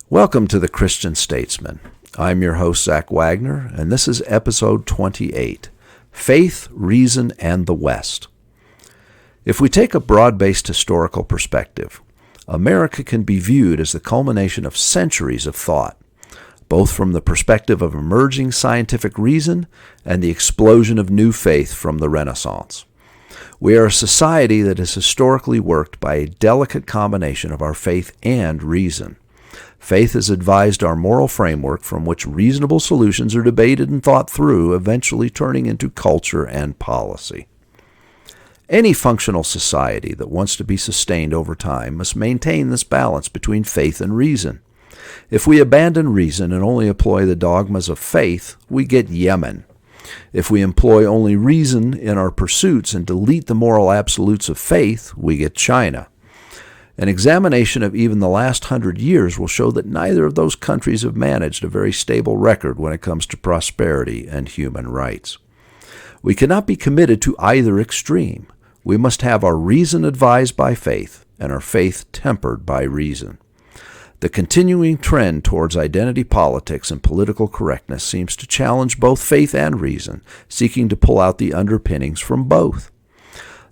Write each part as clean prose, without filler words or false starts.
Welcome to The Christian Statesman. I'm your host, Zach Wagner, and this is episode 28, Faith, Reason, and the West. If we take a broad-based historical perspective, America can be viewed as the culmination of centuries of thought, both from the perspective of emerging scientific reason and the explosion of new faith from the Renaissance. We are a society that has historically worked by a delicate combination of our faith and reason. Faith has advised our moral framework from which reasonable solutions are debated and thought through, eventually turning into culture and policy. Any functional society that wants to be sustained over time must maintain this balance between faith and reason. If we abandon reason and only employ the dogmas of faith, we get Yemen. If we employ only reason in our pursuits and delete the moral absolutes of faith, we get China. An examination of even the last 100 years will show that neither of those countries have managed a very stable record when it comes to prosperity and human rights. We cannot be committed to either extreme. We must have our reason advised by faith and our faith tempered by reason. The continuing trend towards identity politics and political correctness seems to challenge both faith and reason, seeking to pull out the underpinnings from both.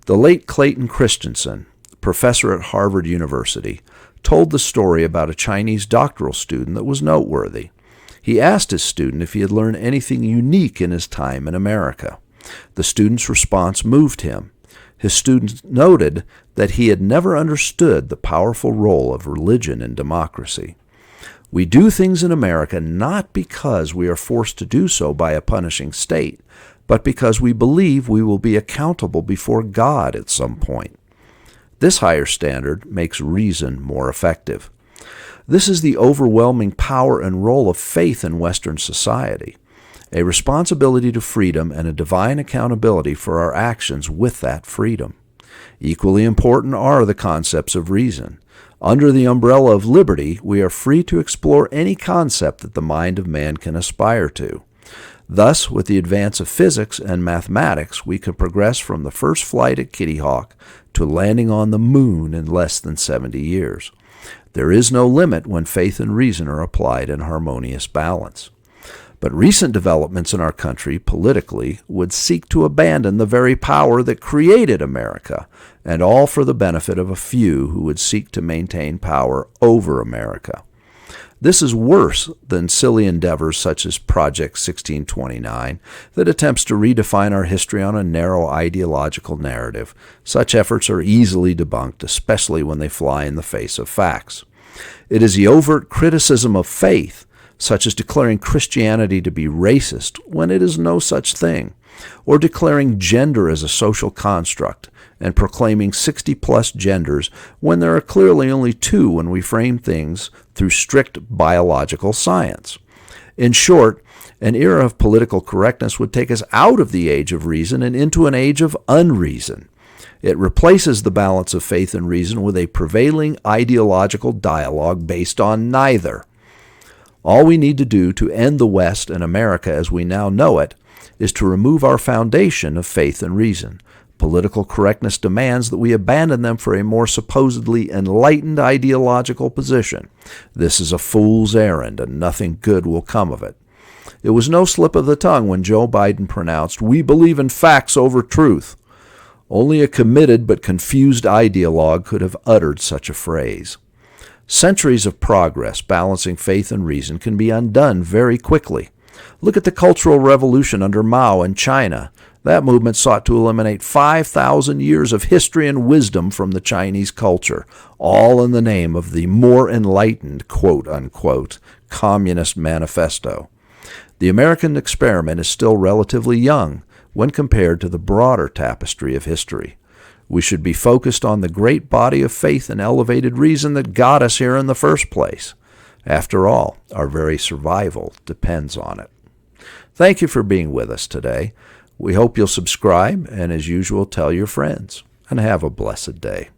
The late Clayton Christensen, professor at Harvard University, told the story about a Chinese doctoral student that was noteworthy. He asked his student if he had learned anything unique in his time in America. The student's response moved him. His student noted that he had never understood the powerful role of religion in democracy. We do things in America not because we are forced to do so by a punishing state, but because we believe we will be accountable before God at some point. This higher standard makes reason more effective. This is the overwhelming power and role of faith in Western society, a responsibility to freedom and a divine accountability for our actions with that freedom. Equally important are the concepts of reason. Under the umbrella of liberty, we are free to explore any concept that the mind of man can aspire to. Thus, with the advance of physics and mathematics, we can progress from the first flight at Kitty Hawk to landing on the moon in less than 70 years. There is no limit when faith and reason are applied in harmonious balance. But recent developments in our country, politically, would seek to abandon the very power that created America, and all for the benefit of a few who would seek to maintain power over America. This is worse than silly endeavors such as Project 1629 that attempts to redefine our history on a narrow ideological narrative. Such efforts are easily debunked, especially when they fly in the face of facts. It is the overt criticism of faith, such as declaring Christianity to be racist when it is no such thing, or declaring gender as a social construct and proclaiming 60-plus genders when there are clearly only two when we frame things through strict biological science. In short, an era of political correctness would take us out of the age of reason and into an age of unreason. It replaces the balance of faith and reason with a prevailing ideological dialogue based on neither. All we need to do to end the West and America as we now know it is to remove our foundation of faith and reason. Political correctness demands that we abandon them for a more supposedly enlightened ideological position. This is a fool's errand, and nothing good will come of it. It was no slip of the tongue when Joe Biden pronounced, "We believe in facts over truth." Only a committed but confused ideologue could have uttered such a phrase. Centuries of progress balancing faith and reason can be undone very quickly. Look at the Cultural Revolution under Mao in China. That movement sought to eliminate 5,000 years of history and wisdom from the Chinese culture, all in the name of the more enlightened, quote-unquote, Communist Manifesto. The American experiment is still relatively young when compared to the broader tapestry of history. We should be focused on the great body of faith and elevated reason that got us here in the first place. After all, our very survival depends on it. Thank you for being with us today. We hope you'll subscribe and, as usual, tell your friends. And have a blessed day.